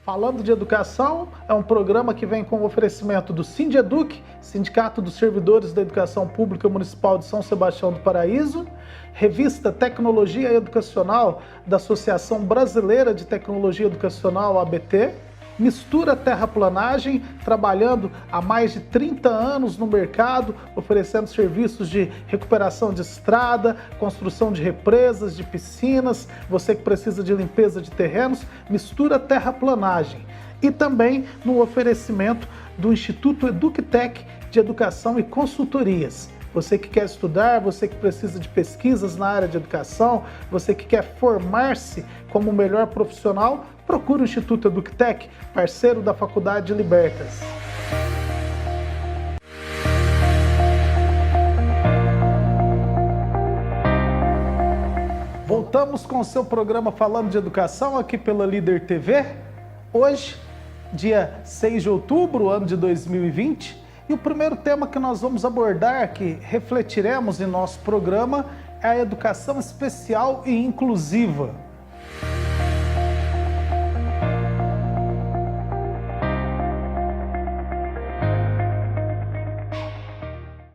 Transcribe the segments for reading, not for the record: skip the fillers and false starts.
Falando de Educação é um programa que vem com o oferecimento do Sindeduc, Sindicato dos Servidores da Educação Pública Municipal de São Sebastião do Paraíso, revista Tecnologia Educacional da Associação Brasileira de Tecnologia Educacional, ABT, Mistura Terraplanagem, trabalhando há mais de 30 anos no mercado, oferecendo serviços de recuperação de estrada, construção de represas, de piscinas, você que precisa de limpeza de terrenos, Mistura Terraplanagem. E também no oferecimento do Instituto EducTech de Educação e Consultorias. Você que quer estudar, você que precisa de pesquisas na área de educação, você que quer formar-se como o melhor profissional, procure o Instituto EducTech, parceiro da Faculdade Libertas. Voltamos com o seu programa Falando de Educação aqui pela Líder TV. Hoje, dia 6 de outubro, ano de 2020, e o primeiro tema que nós vamos abordar, que refletiremos em nosso programa, é a educação especial e inclusiva.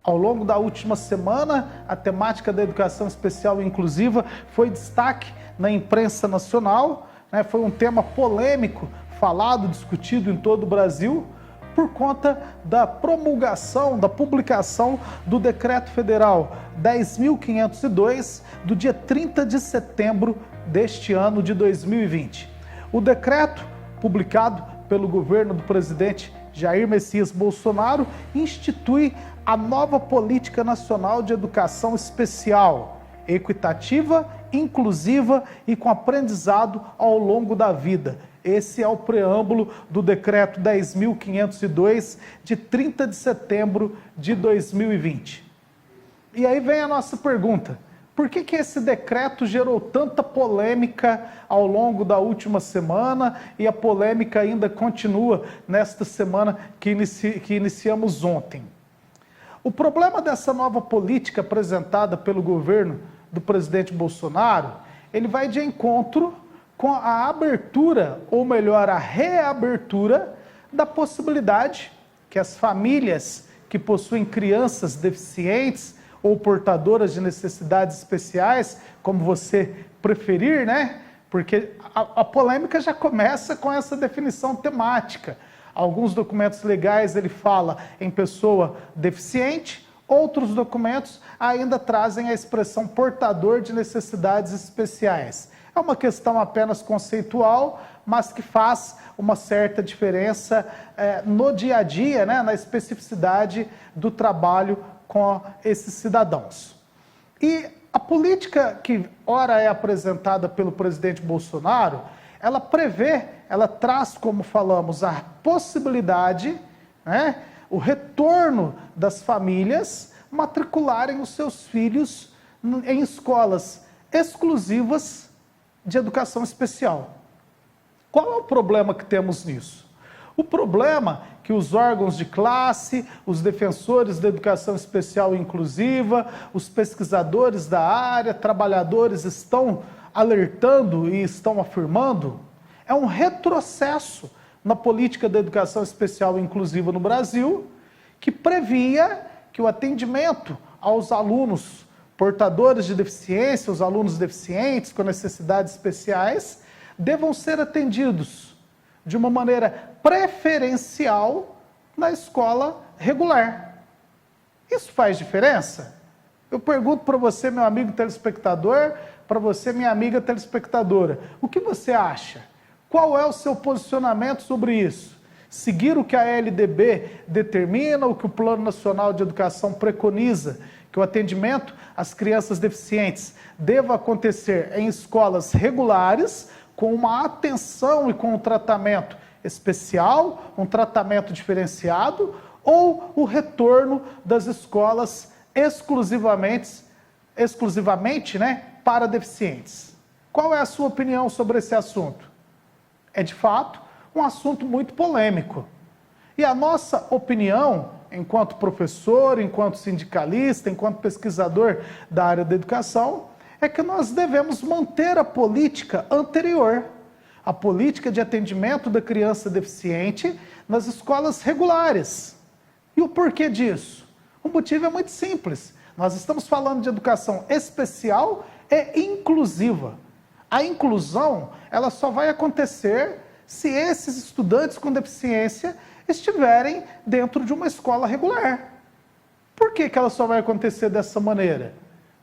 Ao longo da última semana, a temática da educação especial e inclusiva foi destaque na imprensa nacional, né? Foi um tema polêmico, falado, discutido em todo o Brasil, por conta da promulgação, da publicação do Decreto Federal 10.502, do dia 30 de setembro deste ano de 2020. O decreto, publicado pelo governo do presidente Jair Messias Bolsonaro, institui a nova Política Nacional de Educação Especial, equitativa, inclusiva e com aprendizado ao longo da vida. Esse é o preâmbulo do Decreto 10.502, de 30 de setembro de 2020. E aí vem a nossa pergunta: por que esse decreto gerou tanta polêmica ao longo da última semana e a polêmica ainda continua nesta semana que iniciamos ontem? O problema dessa nova política apresentada pelo governo do presidente Bolsonaro, ele vai de encontro com a abertura, ou melhor, a reabertura da possibilidade que as famílias que possuem crianças deficientes ou portadoras de necessidades especiais, como você preferir, né? Porque a polêmica já começa com essa definição temática. Alguns documentos legais ele fala em pessoa deficiente, outros documentos ainda trazem a expressão portador de necessidades especiais. É uma questão apenas conceitual, mas que faz uma certa diferença no dia a dia, né, na especificidade do trabalho com esses cidadãos. E a política que ora é apresentada pelo presidente Bolsonaro, ela prevê, ela traz, como falamos, a possibilidade, né, o retorno das famílias matricularem os seus filhos em escolas exclusivas de educação especial. Qual é o problema que temos nisso? O problema é que os órgãos de classe, os defensores da educação especial e inclusiva, os pesquisadores da área, trabalhadores estão alertando e estão afirmando, é um retrocesso na política da educação especial e inclusiva no Brasil, que previa que o atendimento aos alunos portadores de deficiência, os alunos deficientes com necessidades especiais, devam ser atendidos de uma maneira preferencial na escola regular. Isso faz diferença? Eu pergunto para você, meu amigo telespectador, para você, minha amiga telespectadora, o que você acha? Qual é o seu posicionamento sobre isso? Seguir o que a LDB determina, o que o Plano Nacional de Educação preconiza, que o atendimento às crianças deficientes deva acontecer em escolas regulares, com uma atenção e com um tratamento especial, um tratamento diferenciado, ou o retorno das escolas exclusivamente, né, para deficientes? Qual é a sua opinião sobre esse assunto? É, de fato, um assunto muito polêmico. E a nossa opinião, enquanto professor, enquanto sindicalista, enquanto pesquisador da área da educação, é que nós devemos manter a política anterior. a política de atendimento da criança deficiente nas escolas regulares. E o porquê disso? O motivo é muito simples. Nós estamos falando de educação especial e inclusiva. A inclusão, ela só vai acontecer se esses estudantes com deficiência estiverem dentro de uma escola regular. Por que ela só vai acontecer dessa maneira?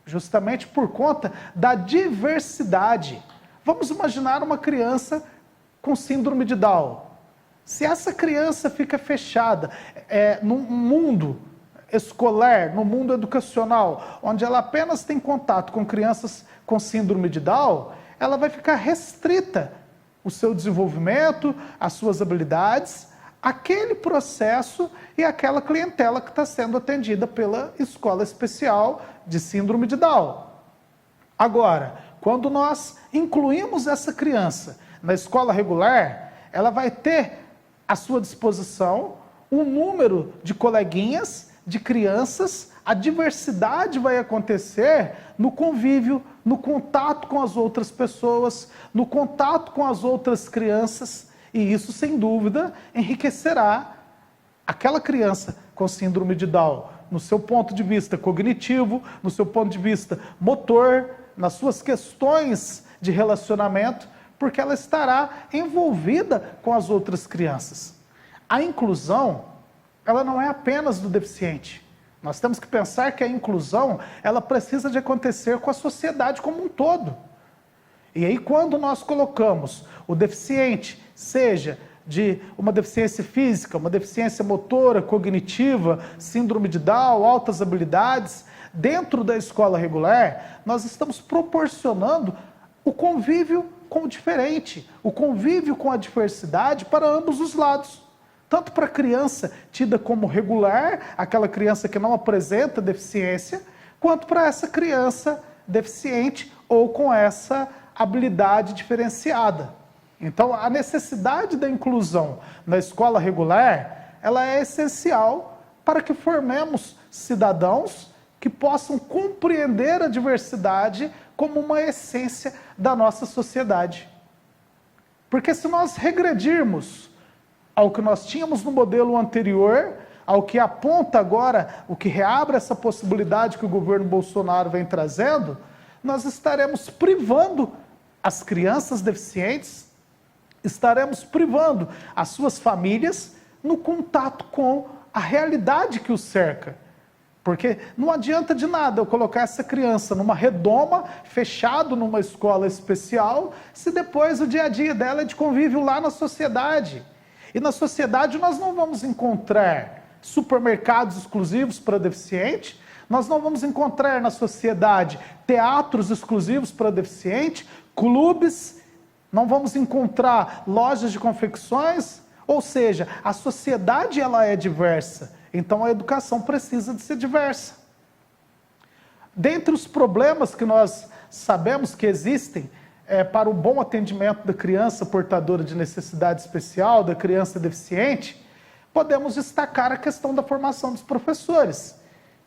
Justamente por conta da diversidade. Vamos imaginar uma criança com síndrome de Down. Se essa criança fica fechada num mundo escolar, no mundo educacional, onde ela apenas tem contato com crianças com síndrome de Down, ela vai ficar restrita o seu desenvolvimento, as suas habilidades, aquele processo e aquela clientela que está sendo atendida pela escola especial de síndrome de Down. Agora, quando nós incluímos essa criança na escola regular, ela vai ter à sua disposição um número de coleguinhas, de crianças, a diversidade vai acontecer no convívio, no contato com as outras pessoas, no contato com as outras crianças, e isso, sem dúvida, enriquecerá aquela criança com síndrome de Down, no seu ponto de vista cognitivo, no seu ponto de vista motor, nas suas questões de relacionamento, porque ela estará envolvida com as outras crianças. A inclusão, ela não é apenas do deficiente. Nós temos que pensar que a inclusão, ela precisa de acontecer com a sociedade como um todo. E aí, quando nós colocamos o deficiente, seja de uma deficiência física, uma deficiência motora, cognitiva, síndrome de Down, altas habilidades, dentro da escola regular, nós estamos proporcionando o convívio com o diferente, o convívio com a diversidade para ambos os lados. Tanto para a criança tida como regular, aquela criança que não apresenta deficiência, quanto para essa criança deficiente ou com essa habilidade diferenciada. Então, a necessidade da inclusão na escola regular, ela é essencial para que formemos cidadãos que possam compreender a diversidade como uma essência da nossa sociedade. Porque se nós regredirmos ao que nós tínhamos no modelo anterior, ao que aponta agora, o que reabre essa possibilidade que o governo Bolsonaro vem trazendo, nós estaremos privando as crianças deficientes, estaremos privando as suas famílias no contato com a realidade que os cerca. Porque não adianta de nada eu colocar essa criança numa redoma, fechado numa escola especial, se depois o dia a dia dela é de convívio lá na sociedade. E na sociedade nós não vamos encontrar supermercados exclusivos para deficiente, nós não vamos encontrar na sociedade teatros exclusivos para deficiente, clubes, não vamos encontrar lojas de confecções, ou seja, a sociedade ela é diversa, então a educação precisa de ser diversa. Dentre os problemas que nós sabemos que existem para o bom atendimento da criança portadora de necessidade especial, da criança deficiente, podemos destacar a questão da formação dos professores,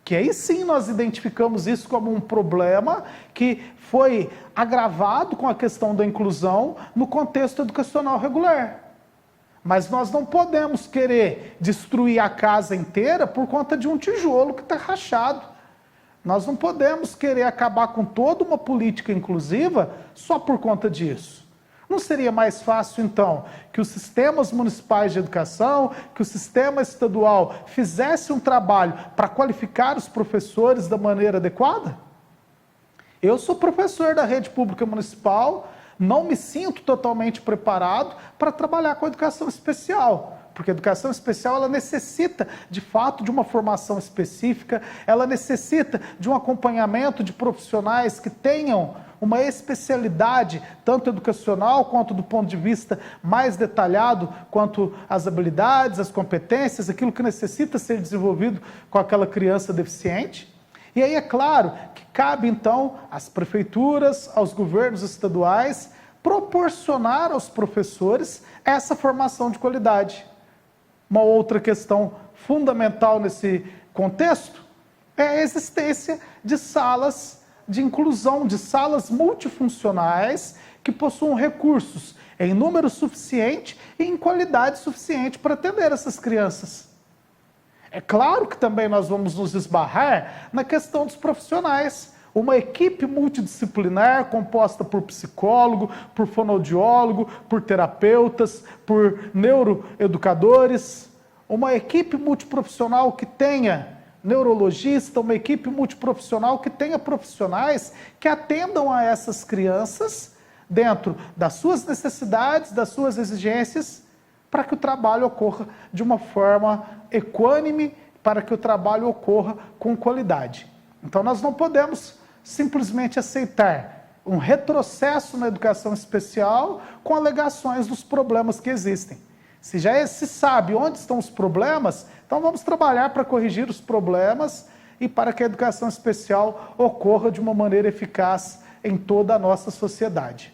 que aí sim nós identificamos isso como um problema que foi agravado com a questão da inclusão no contexto educacional regular. Mas nós não podemos querer destruir a casa inteira por conta de um tijolo que está rachado. Nós não podemos querer acabar com toda uma política inclusiva só por conta disso. Não seria mais fácil, então, que os sistemas municipais de educação, que o sistema estadual fizesse um trabalho para qualificar os professores da maneira adequada? Eu sou professor da rede pública municipal, não me sinto totalmente preparado para trabalhar com a educação especial. Porque a educação especial ela necessita, de fato, de uma formação específica, ela necessita de um acompanhamento de profissionais que tenham uma especialidade, tanto educacional quanto do ponto de vista mais detalhado, quanto as habilidades, as competências, aquilo que necessita ser desenvolvido com aquela criança deficiente. E aí é claro que cabe então às prefeituras, aos governos estaduais, proporcionar aos professores essa formação de qualidade. Uma outra questão fundamental nesse contexto é a existência de salas de inclusão de salas multifuncionais que possuam recursos em número suficiente e em qualidade suficiente para atender essas crianças. É claro que também nós vamos nos esbarrar na questão dos profissionais. Uma equipe multidisciplinar composta por psicólogo, por fonoaudiólogo, por terapeutas, por neuroeducadores. Uma equipe multiprofissional que tenha neurologista, uma equipe multiprofissional que tenha profissionais que atendam a essas crianças dentro das suas necessidades, das suas exigências, para que o trabalho ocorra de uma forma equânime, para que o trabalho ocorra com qualidade. Então nós não podemos simplesmente aceitar um retrocesso na educação especial com alegações dos problemas que existem. Se já se sabe onde estão os problemas, então vamos trabalhar para corrigir os problemas e para que a educação especial ocorra de uma maneira eficaz em toda a nossa sociedade.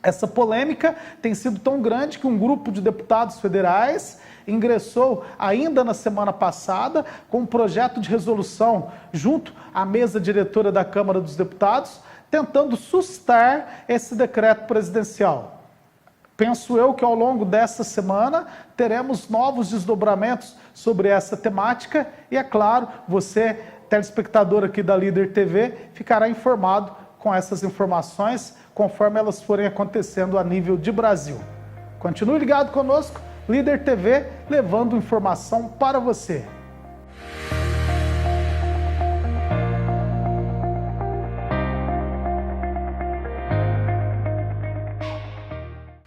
Essa polêmica tem sido tão grande que um grupo de deputados federais ingressou ainda na semana passada com um projeto de resolução junto à mesa diretora da Câmara dos Deputados, tentando sustar esse decreto presidencial. Penso eu que ao longo dessa semana teremos novos desdobramentos sobre essa temática e, é claro, você, telespectador aqui da Líder TV, ficará informado com essas informações conforme elas forem acontecendo a nível de Brasil. Continue ligado conosco, Líder TV, levando informação para você.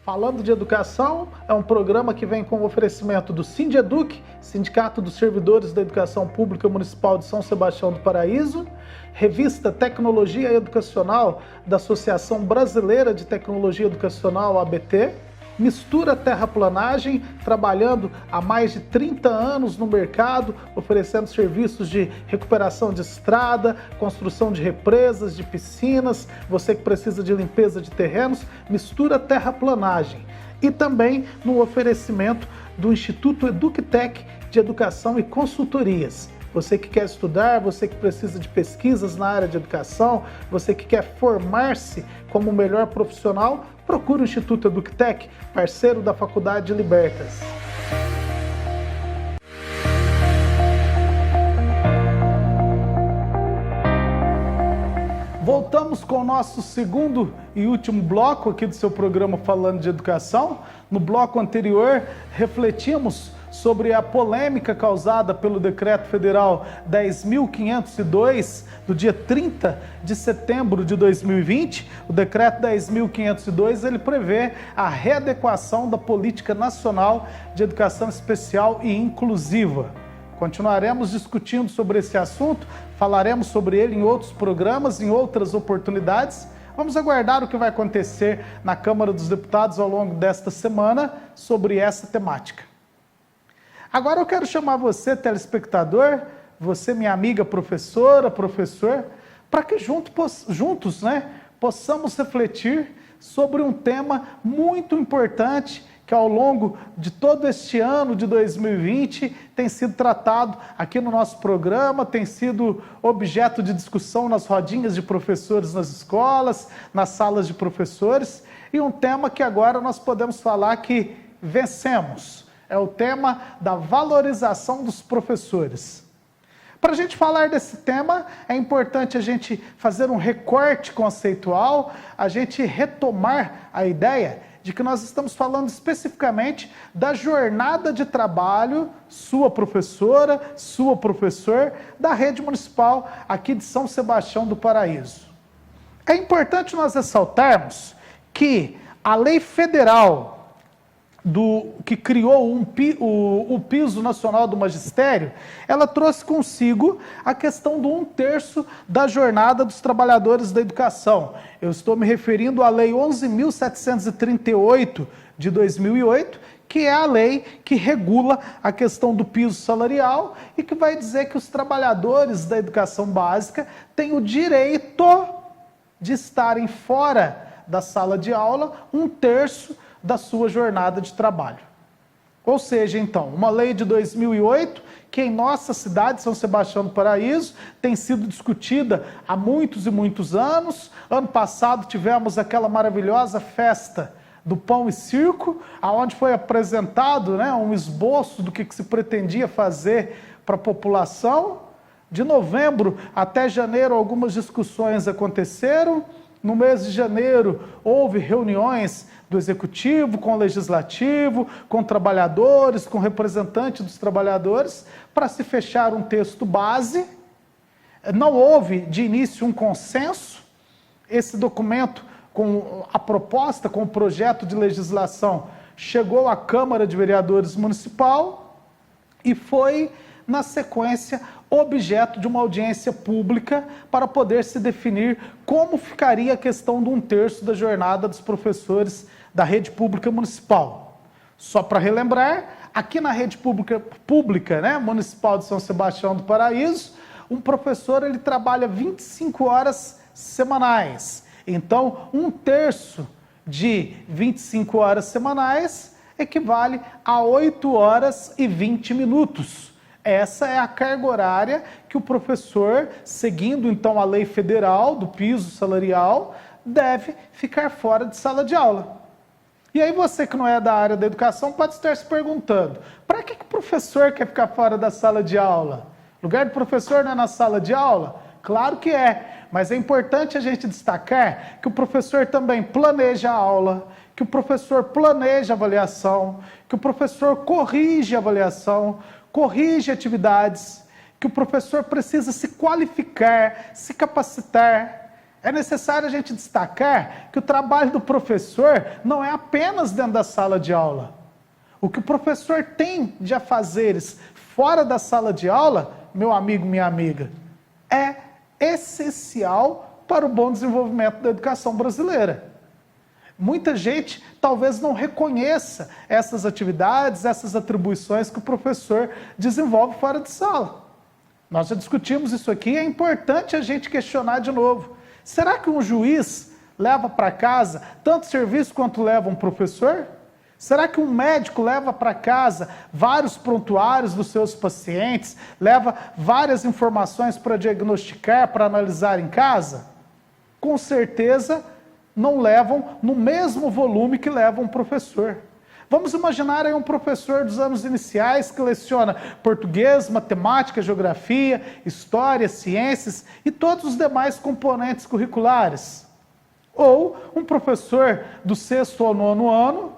Falando de educação, é um programa que vem com o oferecimento do Sindeduc, Sindicato dos Servidores da Educação Pública Municipal de São Sebastião do Paraíso, revista Tecnologia Educacional da Associação Brasileira de Tecnologia Educacional, ABT, Mistura Terraplanagem, trabalhando há mais de 30 anos no mercado, oferecendo serviços de recuperação de estrada, construção de represas, de piscinas, você que precisa de limpeza de terrenos, Mistura Terraplanagem. E também no oferecimento do Instituto EducTech de Educação e Consultorias. Você que quer estudar, você que precisa de pesquisas na área de educação, você que quer formar-se como o melhor profissional, procure o Instituto EducTech, parceiro da Faculdade de Libertas. Voltamos com o nosso segundo e último bloco aqui do seu programa Falando de Educação. No bloco anterior, refletimos sobre a polêmica causada pelo Decreto Federal 10.502, do dia 30 de setembro de 2020. O Decreto 10.502, ele prevê a readequação da Política Nacional de Educação Especial e Inclusiva. Continuaremos discutindo sobre esse assunto, falaremos sobre ele em outros programas, em outras oportunidades. Vamos aguardar o que vai acontecer na Câmara dos Deputados ao longo desta semana sobre essa temática. Agora eu quero chamar você, telespectador, você, minha amiga professora, professor, para que juntos, possamos refletir sobre um tema muito importante que ao longo de todo este ano de 2020 tem sido tratado aqui no nosso programa, tem sido objeto de discussão nas rodinhas de professores nas escolas, nas salas de professores, e um tema que agora nós podemos falar que vencemos. É o tema da valorização dos professores. Para a gente falar desse tema, é importante a gente fazer um recorte conceitual, a gente retomar a ideia de que nós estamos falando especificamente da jornada de trabalho, sua professora, sua professor, da rede municipal aqui de São Sebastião do Paraíso. É importante nós ressaltarmos que a lei federal que criou o Piso Nacional do Magistério, ela trouxe consigo a questão do 1/3 da jornada dos trabalhadores da educação. Eu estou me referindo à Lei 11.738 de 2008, que é a lei que regula a questão do piso salarial e que vai dizer que os trabalhadores da educação básica têm o direito de estarem fora da sala de aula 1/3 da sua jornada de trabalho. Ou seja, então, uma lei de 2008 que em nossa cidade, São Sebastião do Paraíso, tem sido discutida há muitos e muitos anos. Ano passado tivemos aquela maravilhosa festa do Pão e Circo, onde foi apresentado, né, um esboço do que se pretendia fazer para a população. De novembro até janeiro, algumas discussões aconteceram. No mês de janeiro, houve reuniões do Executivo, com o Legislativo, com trabalhadores, com representantes dos trabalhadores, para se fechar um texto base. Não houve, de início, um consenso. Esse documento, com a proposta, com o projeto de legislação, chegou à Câmara de Vereadores Municipal e foi, na sequência, objeto de uma audiência pública para poder se definir como ficaria a questão de 1/3 da jornada dos professores da rede pública municipal. Só para relembrar, aqui na rede pública, né, municipal de São Sebastião do Paraíso, um professor ele trabalha 25 horas semanais. Então, 1/3 de 25 horas semanais equivale a 8 horas e 20 minutos. Essa é a carga horária que o professor, seguindo então a lei federal do piso salarial, deve ficar fora de sala de aula. E aí você que não é da área da educação pode estar se perguntando, para que o professor quer ficar fora da sala de aula? O lugar do professor não é na sala de aula? Claro que é, mas é importante a gente destacar que o professor também planeja a aula, que o professor planeja a avaliação, que o professor corrige a avaliação, corrige atividades, que o professor precisa se qualificar, se capacitar. É necessário a gente destacar que o trabalho do professor não é apenas dentro da sala de aula. O que o professor tem de afazeres fora da sala de aula, meu amigo, minha amiga, é essencial para o bom desenvolvimento da educação brasileira. Muita gente talvez não reconheça essas atividades, essas atribuições que o professor desenvolve fora de sala. Nós já discutimos isso aqui, é importante a gente questionar de novo. Será que um juiz leva para casa tanto serviço quanto leva um professor? Será que um médico leva para casa vários prontuários dos seus pacientes, leva várias informações para diagnosticar, para analisar em casa? Com certeza não levam no mesmo volume que leva um professor. Vamos imaginar aí um professor dos anos iniciais que leciona português, matemática, geografia, história, ciências e todos os demais componentes curriculares. Ou um professor do 6º ao 9º ano,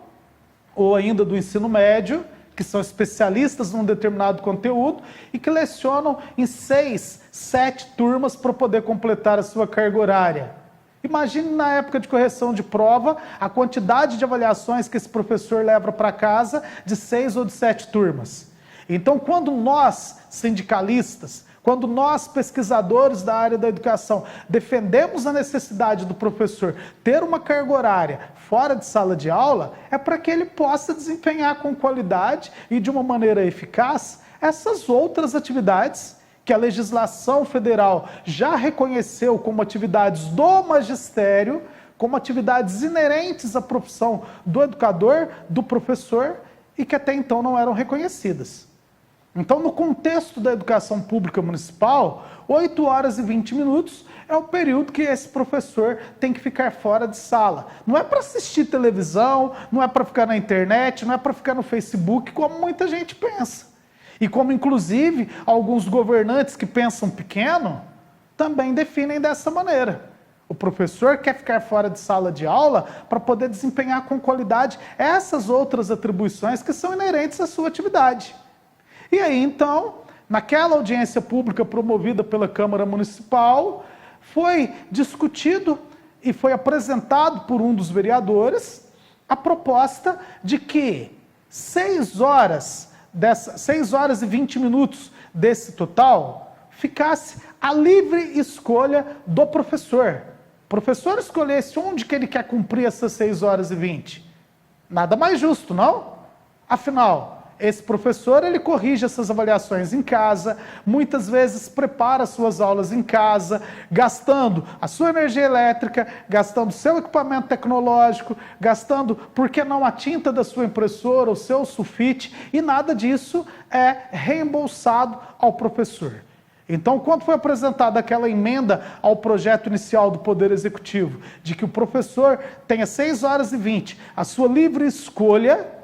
ou ainda do ensino médio, que são especialistas num determinado conteúdo e que lecionam em 6, 7 turmas para poder completar a sua carga horária. Imagine na época de correção de prova a quantidade de avaliações que esse professor leva para casa de 6 ou de 7 turmas. Então, quando nós, sindicalistas, quando nós, pesquisadores da área da educação, defendemos a necessidade do professor ter uma carga horária fora de sala de aula, é para que ele possa desempenhar com qualidade e de uma maneira eficaz essas outras atividades que a legislação federal já reconheceu como atividades do magistério, como atividades inerentes à profissão do educador, do professor, e que até então não eram reconhecidas. Então, no contexto da educação pública municipal, 8 horas e 20 minutos é o período que esse professor tem que ficar fora de sala. Não é para assistir televisão, não é para ficar na internet, não é para ficar no Facebook, como muita gente pensa. E como, inclusive, alguns governantes que pensam pequeno, também definem dessa maneira. O professor quer ficar fora de sala de aula para poder desempenhar com qualidade essas outras atribuições que são inerentes à sua atividade. E aí, então, naquela audiência pública promovida pela Câmara Municipal, foi discutido e foi apresentado por um dos vereadores a proposta de que 6 horas e 20 minutos desse total ficasse a livre escolha do professor. O professor escolhesse onde que ele quer cumprir essas 6 horas e 20. Nada mais justo, não? Afinal, esse professor, ele corrige essas avaliações em casa, muitas vezes prepara suas aulas em casa, gastando a sua energia elétrica, gastando seu equipamento tecnológico, gastando, por que não, a tinta da sua impressora, o seu sulfite, e nada disso é reembolsado ao professor. Então, quando foi apresentada aquela emenda ao projeto inicial do Poder Executivo, de que o professor tenha 6h20, a sua livre escolha,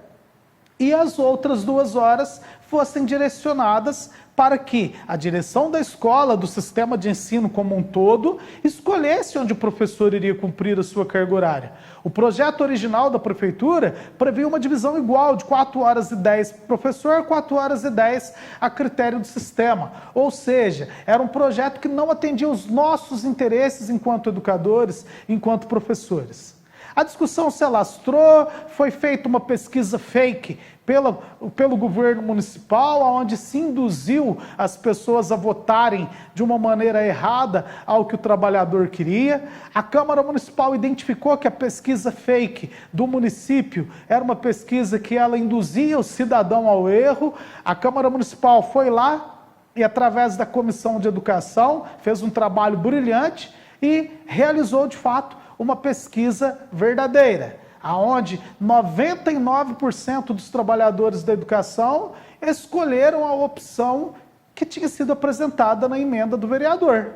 e as outras 2 horas fossem direcionadas para que a direção da escola, do sistema de ensino como um todo, escolhesse onde o professor iria cumprir a sua carga horária. O projeto original da prefeitura previa uma divisão igual, de 4h10 para o professor, 4h10 a critério do sistema. Ou seja, era um projeto que não atendia os nossos interesses enquanto educadores, enquanto professores. A discussão se alastrou, foi feita uma pesquisa fake pelo governo municipal, onde se induziu as pessoas a votarem de uma maneira errada ao que o trabalhador queria. A Câmara Municipal identificou que a pesquisa fake do município era uma pesquisa que ela induzia o cidadão ao erro. A Câmara Municipal foi lá e, através da Comissão de Educação, fez um trabalho brilhante e realizou, de fato, uma pesquisa verdadeira, aonde 99% dos trabalhadores da educação escolheram a opção que tinha sido apresentada na emenda do vereador.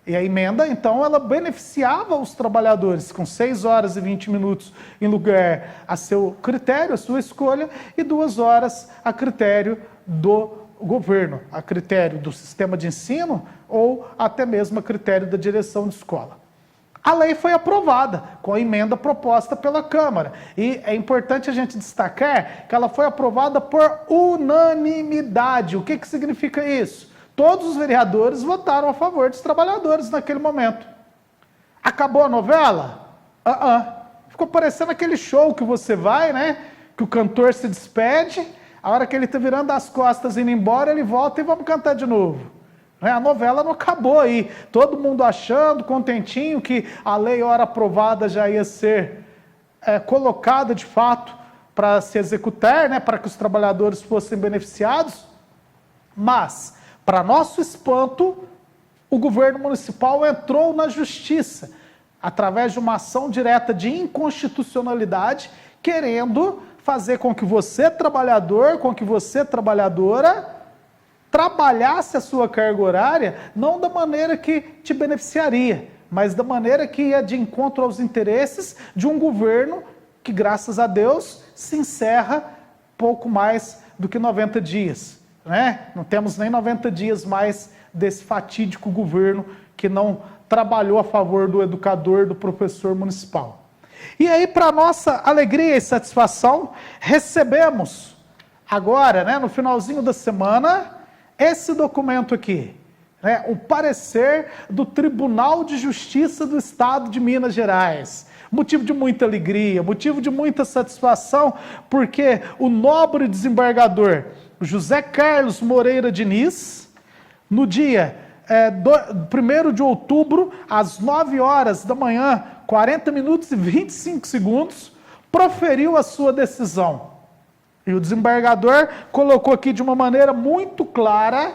E a emenda, então, ela beneficiava os trabalhadores com 6h20 em lugar a seu critério, a sua escolha, e 2 horas a critério do governo, a critério do sistema de ensino ou até mesmo a critério da direção de escola. A lei foi aprovada com a emenda proposta pela Câmara. E é importante a gente destacar que ela foi aprovada por unanimidade. O que significa isso? Todos os vereadores votaram a favor dos trabalhadores naquele momento. Acabou a novela? Ficou parecendo aquele show que você vai, né? Que o cantor se despede, a hora que ele está virando as costas indo embora, ele volta e vamos cantar de novo. A novela não acabou aí, todo mundo achando, contentinho, que a lei, ora aprovada, já ia ser colocada de fato para se executar, né, para que os trabalhadores fossem beneficiados. Mas, para nosso espanto, o governo municipal entrou na justiça, através de uma ação direta de inconstitucionalidade, querendo fazer com que você, trabalhador, com que você, trabalhadora, trabalhasse a sua carga horária não da maneira que te beneficiaria, mas da maneira que ia de encontro aos interesses de um governo que, graças a Deus, se encerra pouco mais do que 90 dias. Né? Não temos nem 90 dias mais desse fatídico governo que não trabalhou a favor do educador, do professor municipal. E aí, para nossa alegria e satisfação, recebemos agora, né, no finalzinho da semana, esse documento aqui, né, o parecer do Tribunal de Justiça do Estado de Minas Gerais. Motivo de muita alegria, motivo de muita satisfação, porque o nobre desembargador José Carlos Moreira Diniz, no dia 1º de outubro, às 9h da manhã, 40 minutos e 25 segundos, proferiu a sua decisão. E o desembargador colocou aqui de uma maneira muito clara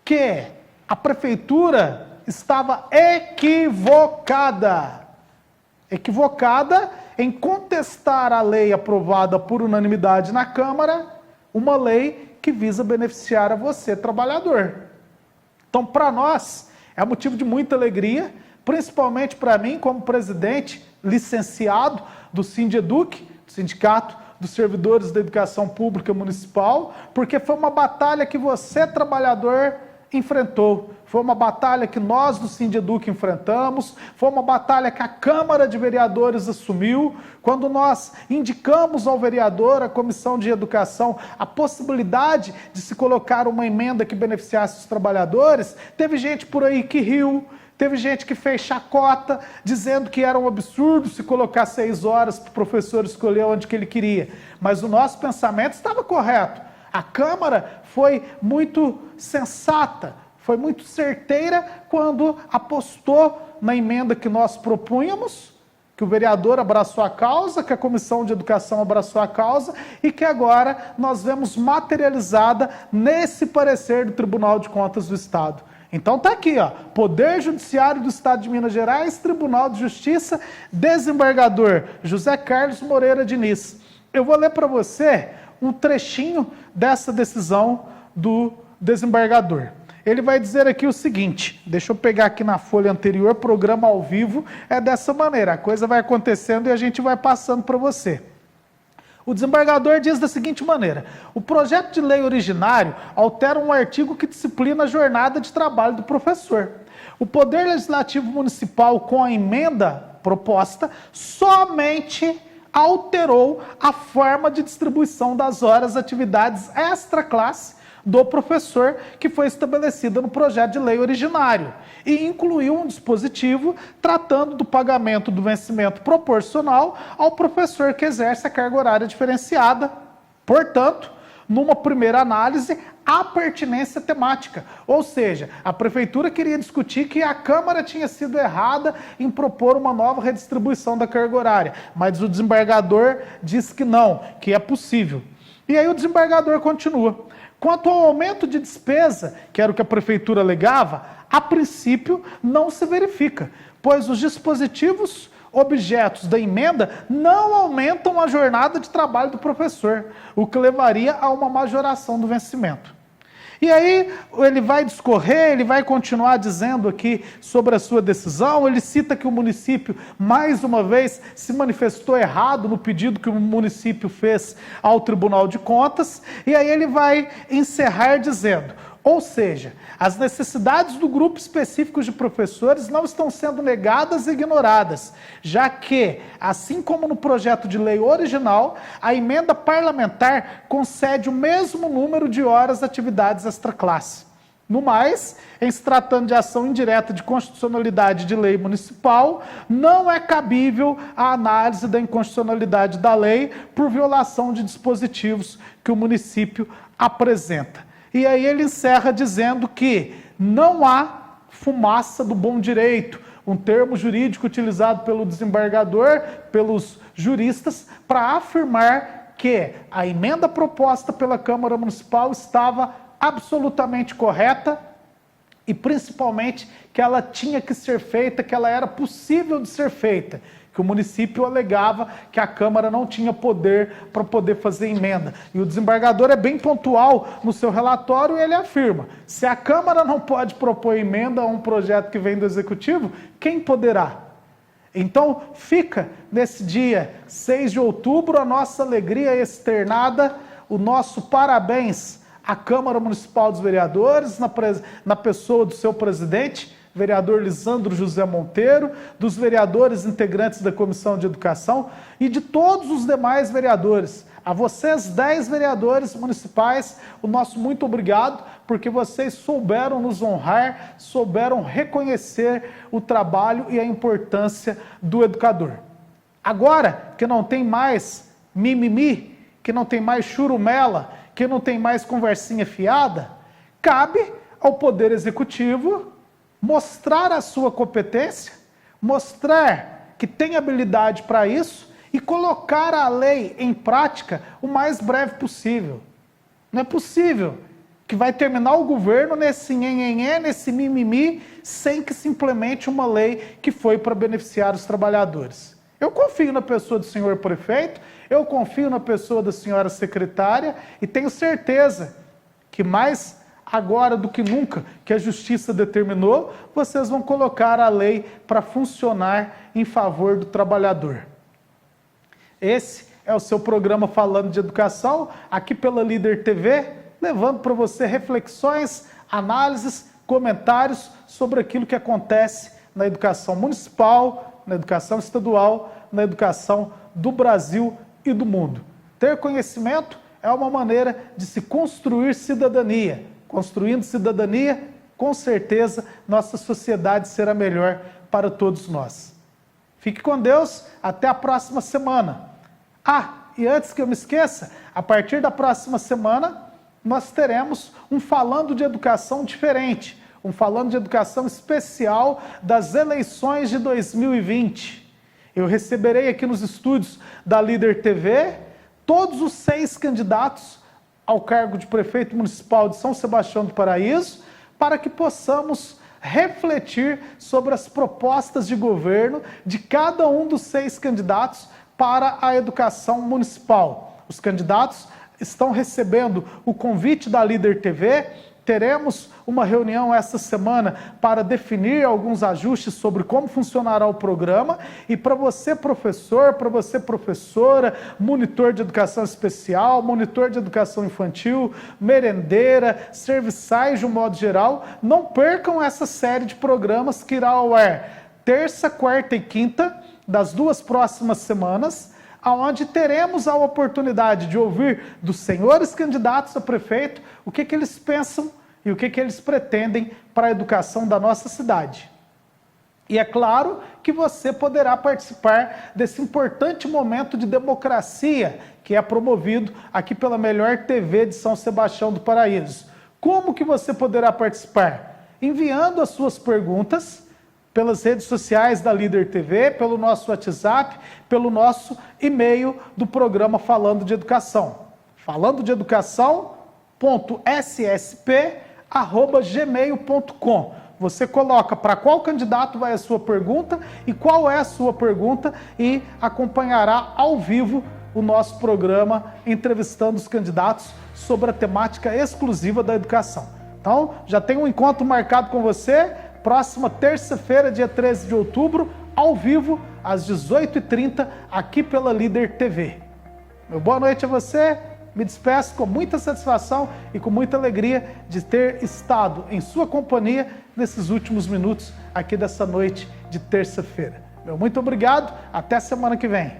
que a prefeitura estava equivocada. Equivocada em contestar a lei aprovada por unanimidade na Câmara, uma lei que visa beneficiar a você, trabalhador. Então, para nós, é motivo de muita alegria, principalmente para mim, como presidente licenciado do Sindeduc, do Sindicato dos Servidores da Educação Pública Municipal, porque foi uma batalha que você, trabalhador, enfrentou. Foi uma batalha que nós do Sindeduc enfrentamos, foi uma batalha que a Câmara de Vereadores assumiu, quando nós indicamos ao vereador, à Comissão de Educação, a possibilidade de se colocar uma emenda que beneficiasse os trabalhadores. Teve gente por aí que riu, teve gente que fez chacota, dizendo que era um absurdo se colocar 6 horas para o professor escolher onde que ele queria. Mas o nosso pensamento estava correto. A Câmara foi muito sensata, foi muito certeira quando apostou na emenda que nós propunhamos, que o vereador abraçou a causa, que a Comissão de Educação abraçou a causa e que agora nós vemos materializada nesse parecer do Tribunal de Contas do Estado. Então tá aqui, ó, Poder Judiciário do Estado de Minas Gerais, Tribunal de Justiça, desembargador José Carlos Moreira Diniz. Eu vou ler para você um trechinho dessa decisão do desembargador. Ele vai dizer aqui o seguinte, deixa eu pegar aqui na folha anterior, programa ao vivo, é dessa maneira, a coisa vai acontecendo e a gente vai passando para você. O desembargador diz da seguinte maneira: o projeto de lei originário altera um artigo que disciplina a jornada de trabalho do professor. O Poder Legislativo Municipal, com a emenda proposta, somente alterou a forma de distribuição das horas atividades extra-classe do professor que foi estabelecida no projeto de lei originário e incluiu um dispositivo tratando do pagamento do vencimento proporcional ao professor que exerce a carga horária diferenciada. Portanto, numa primeira análise, há pertinência temática, ou seja, a prefeitura queria discutir que a Câmara tinha sido errada em propor uma nova redistribuição da carga horária, mas o desembargador disse que não, que é possível. E aí o desembargador continua. Quanto ao aumento de despesa, que era o que a prefeitura alegava, a princípio não se verifica, pois os dispositivos objetos da emenda não aumentam a jornada de trabalho do professor, o que levaria a uma majoração do vencimento. E aí ele vai discorrer, ele vai continuar dizendo aqui sobre a sua decisão, ele cita que o município, mais uma vez, se manifestou errado no pedido que o município fez ao Tribunal de Contas, e aí ele vai encerrar dizendo: ou seja, as necessidades do grupo específico de professores não estão sendo negadas e ignoradas, já que, assim como no projeto de lei original, a emenda parlamentar concede o mesmo número de horas de atividades extraclasse. No mais, em se tratando de ação indireta de constitucionalidade de lei municipal, não é cabível a análise da inconstitucionalidade da lei por violação de dispositivos que o município apresenta. E aí ele encerra dizendo que não há fumaça do bom direito, um termo jurídico utilizado pelo desembargador, pelos juristas, para afirmar que a emenda proposta pela Câmara Municipal estava absolutamente correta e principalmente que ela tinha que ser feita, que ela era possível de ser feita, que o município alegava que a Câmara não tinha poder para poder fazer emenda. E o desembargador é bem pontual no seu relatório e ele afirma: se a Câmara não pode propor emenda a um projeto que vem do Executivo, quem poderá? Então fica nesse dia 6 de outubro a nossa alegria externada, o nosso parabéns à Câmara Municipal dos Vereadores, na pessoa do seu presidente, vereador Lisandro José Monteiro, dos vereadores integrantes da Comissão de Educação e de todos os demais vereadores. A vocês, 10 vereadores municipais, o nosso muito obrigado, porque vocês souberam nos honrar, souberam reconhecer o trabalho e a importância do educador. Agora, que não tem mais mimimi, que não tem mais churumela, que não tem mais conversinha fiada, cabe ao Poder Executivo mostrar a sua competência, mostrar que tem habilidade para isso e colocar a lei em prática o mais breve possível. Não é possível que vai terminar o governo nesse nhenhenhé, nesse mimimi, sem que se implemente uma lei que foi para beneficiar os trabalhadores. Eu confio na pessoa do senhor prefeito, eu confio na pessoa da senhora secretária e tenho certeza que mais agora do que nunca que a justiça determinou, vocês vão colocar a lei para funcionar em favor do trabalhador. Esse é o seu programa Falando de Educação, aqui pela Líder TV, levando para você reflexões, análises, comentários sobre aquilo que acontece na educação municipal, na educação estadual, na educação do Brasil e do mundo. Ter conhecimento é uma maneira de se construir cidadania. Construindo cidadania, com certeza, nossa sociedade será melhor para todos nós. Fique com Deus, até a próxima semana. E antes que eu me esqueça, a partir da próxima semana, nós teremos um Falando de Educação diferente, um Falando de Educação especial das eleições de 2020. eu receberei aqui nos estúdios da Líder TV todos os 6 candidatos ao cargo de prefeito municipal de São Sebastião do Paraíso, para que possamos refletir sobre as propostas de governo de cada um dos 6 candidatos para a educação municipal. Os candidatos estão recebendo o convite da Líder TV. Teremos uma reunião esta semana para definir alguns ajustes sobre como funcionará o programa. E para você, professor, para você, professora, monitor de educação especial, monitor de educação infantil, merendeira, serviçais de um modo geral, não percam essa série de programas que irá ao ar terça, quarta e quinta das 2 próximas semanas, onde teremos a oportunidade de ouvir dos senhores candidatos a prefeito o que eles pensam e o que eles pretendem para a educação da nossa cidade. E é claro que você poderá participar desse importante momento de democracia que é promovido aqui pela melhor TV de São Sebastião do Paraíso. Como que você poderá participar? Enviando as suas perguntas pelas redes sociais da Líder TV, pelo nosso WhatsApp, pelo nosso e-mail do programa Falando de Educação. falandodeeducação.ssp@gmail.com. Você coloca para qual candidato vai a sua pergunta e qual é a sua pergunta e acompanhará ao vivo o nosso programa entrevistando os candidatos sobre a temática exclusiva da educação. Então, já tem um encontro marcado com você, próxima terça-feira, dia 13 de outubro, ao vivo, às 18h30, aqui pela Líder TV. Meu boa noite a você, me despeço com muita satisfação e com muita alegria de ter estado em sua companhia nesses últimos minutos aqui dessa noite de terça-feira. Meu muito obrigado, até semana que vem.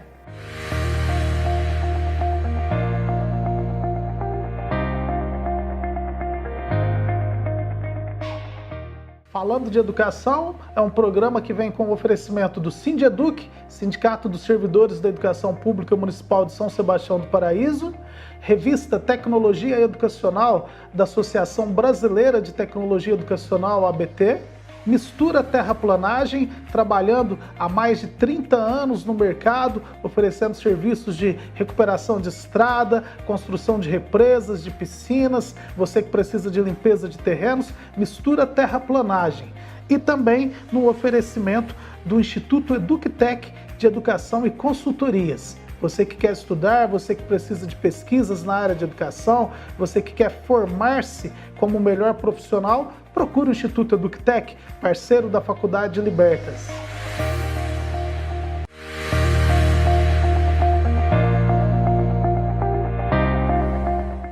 Falando de Educação é um programa que vem com o oferecimento do Sindeduc, Sindicato dos Servidores da Educação Pública Municipal de São Sebastião do Paraíso, revista Tecnologia Educacional da Associação Brasileira de Tecnologia Educacional, ABT, Mistura Terraplanagem, trabalhando há mais de 30 anos no mercado, oferecendo serviços de recuperação de estrada, construção de represas, de piscinas, você que precisa de limpeza de terrenos, Mistura Terraplanagem. E também no oferecimento do Instituto EducTech de Educação e Consultorias. Você que quer estudar, você que precisa de pesquisas na área de educação, você que quer formar-se como o melhor profissional, procure o Instituto EducTech, parceiro da Faculdade de Libertas.